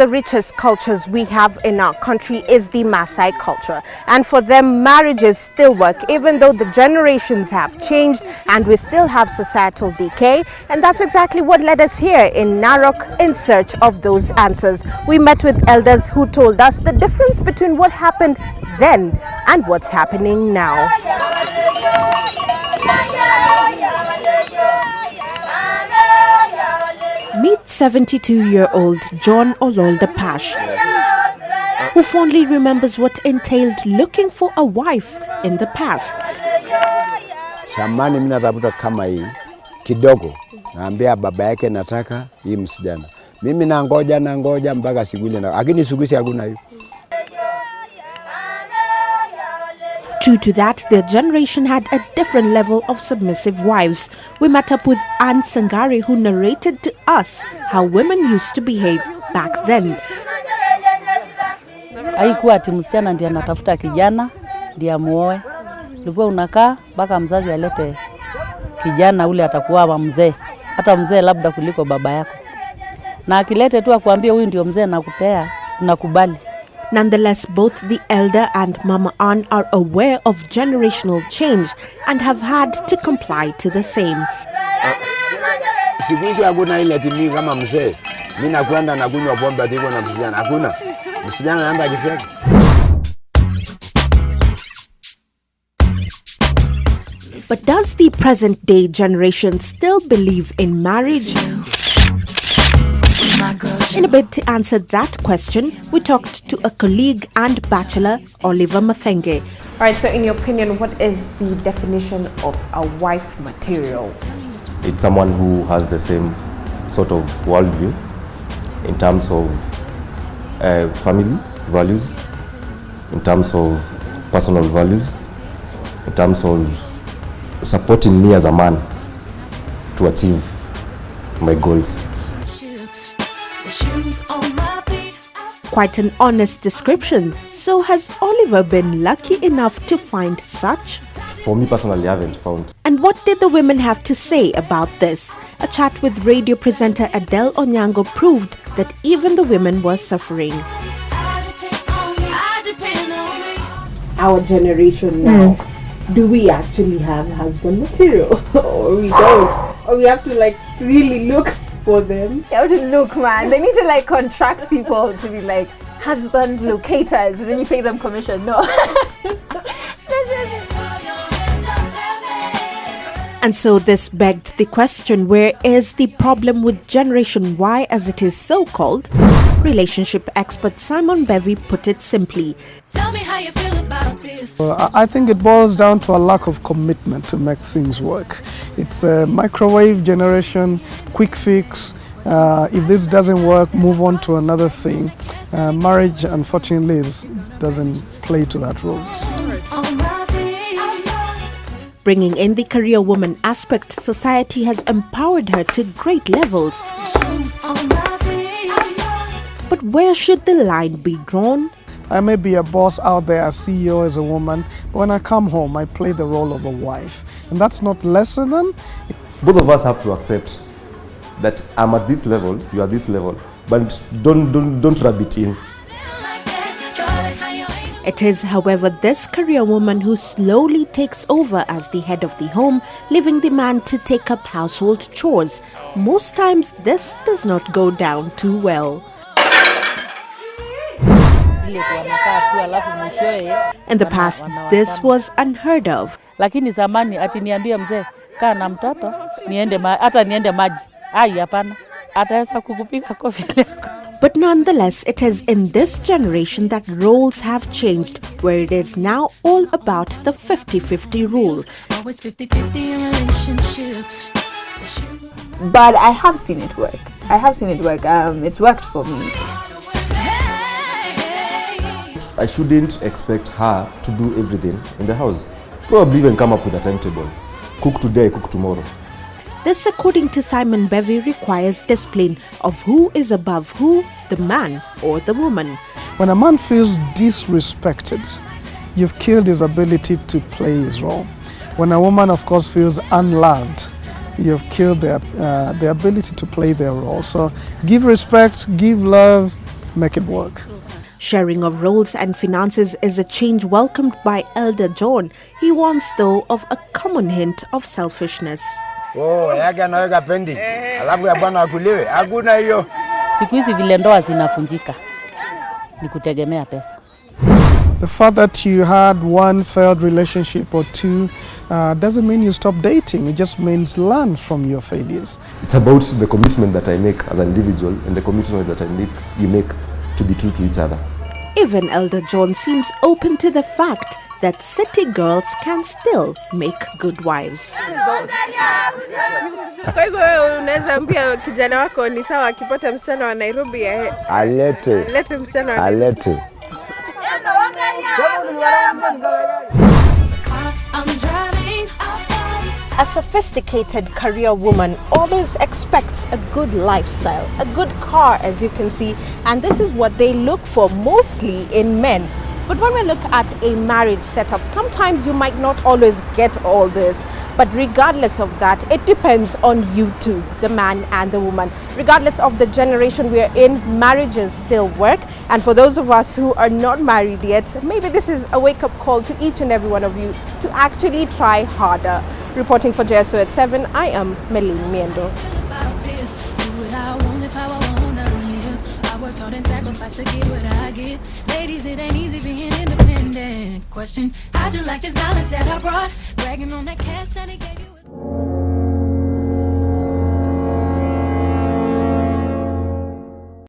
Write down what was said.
of the richest cultures we have in our country is the Masai culture. And for them, marriages still work, even though the generations have changed and we still have societal decay. And that's exactly what led us here in Narok in search of those answers. We met with elders who told us the difference between what happened then and what's happening now. Meet 72-year-old John OLOLDAPASH, who fondly remembers what entailed looking for a wife in the past. Shamani mimi natafuta kama hii kidogo. Naambia baba yake nataka hii msijana. Mimi nangoja mpaka siku ile na lakini siku hizi hakuna hiyo. True to that, their generation had a different level of submissive wives. We met up with SANGARE, who narrated to us how women used to behave back then. Haikuwa ati msichana ndiye anatafuta kijana ndiye amuoe. Ulikuwa unakaa mpaka mzazi alete kijana ule atakuwa wa mzee. Hata mzee labda kuliko baba yako. Na akilete tu akwambie huyu ndio mzee nakupea, unakubali. Nonetheless, both the elder and Mama Ann are aware of generational change and have had to comply to the same. Siku hizi hakuna ile timi kama mzee. Mimi nakwenda na kunywa pombe ndiko na msijana. Hakuna. Msijana anaenda kifeka. But does the present day generation still believe in marriage? In a bid to answer that question, we talked to a colleague and bachelor, MATHENGE. All right, so in your opinion, what is the definition of a wife material? It's someone who has the same sort of worldview in terms of family values, in terms of personal values, in terms of supporting me as a man to achieve my goals. Quite an honest description. So has Oliver been lucky enough to find such? For me personally, I haven't found. And what did the women have to say about this? A chat with radio presenter Adele Onyango proved that even the women were suffering. Our generation now, do we actually have husband material? Or we don't? Or we have to like really look for them? You have to look, man. They need to like contract people to be like husband locators, and then you pay them commission. No. And so this begged the question, where is the problem with Generation Y, as it is so called? Relationship expert Simon Bevy put it simply. Tell me how you feel about this. I think it boils down to a lack of commitment to make things work. It's a microwave generation, quick fix. If this doesn't work, move on to another thing. Marriage, unfortunately, doesn't play to that role. Bringing in the career woman aspect, society has empowered her to great levels. But where should the line be drawn? I may be a boss out there, a CEO as a woman, but when I come home, I play the role of a wife. And that's not lesser than. Both of us have to accept that I'm at this level, you are this level, but don't rub it in. It is, however, this career woman who slowly takes over as the head of the home, leaving the man to take up household chores. Most times, this does not go down too well. In the past, this was unheard of. Lakini zamani ati niambie mzee kaa na mtoto hata niende maji. Ai hapana. Ataweza kukupiga kofi lako. But nonetheless, it is in this generation that roles have changed, where it is now all about the 50-50 rule. Always 50-50 in relationships. But I have seen it work. It's worked for me. I shouldn't expect her to do everything in the house. Probably even come up with a timetable. Cook today, cook tomorrow. This, according to Simon Bevy, requires discipline of who is above who, the man or the woman. When a man feels disrespected, you've killed his ability to play his role. When a woman, of course, feels unloved, you've killed their ability to play their role. So give respect, give love, make it work. Sharing of roles and finances is a change welcomed by Elder John. He warns, though, of a common hint of selfishness. Oh, yake anaweka pendi. Alafu ya bwana akuliwe. Hakuna hiyo. Siku hizi vile ndoa zinafunjika ni kutegemea pesa. The fact that you had one failed relationship or two doesn't mean you stop dating. It just means learn from your failures. It's about the commitment that I make as an individual and the commitment that you make to be true to each other. Even Elder John seems open to the fact that city girls can still make good wives. Kwa hivyo unaweza ambia kijana wako ni sawa akipata msichana wa Nairobi Alete msichana wa alete. A sophisticated career woman always expects a good lifestyle, a good car, as you can see, and this is what they look for mostly in men. But when we look at a marriage setup, sometimes you might not always get all this. But regardless of that, it depends on you two, the man and the woman. Regardless of the generation we are in, marriages still work. And for those of us who are not married yet, maybe this is a wake-up call to each and every one of you to actually try harder. Reporting for JSO at 7, I am Melline Myendo. Ladies, it ain't easy being independent. Question, how'd you like this knowledge that I brought? Bragging on that cash that he gave you.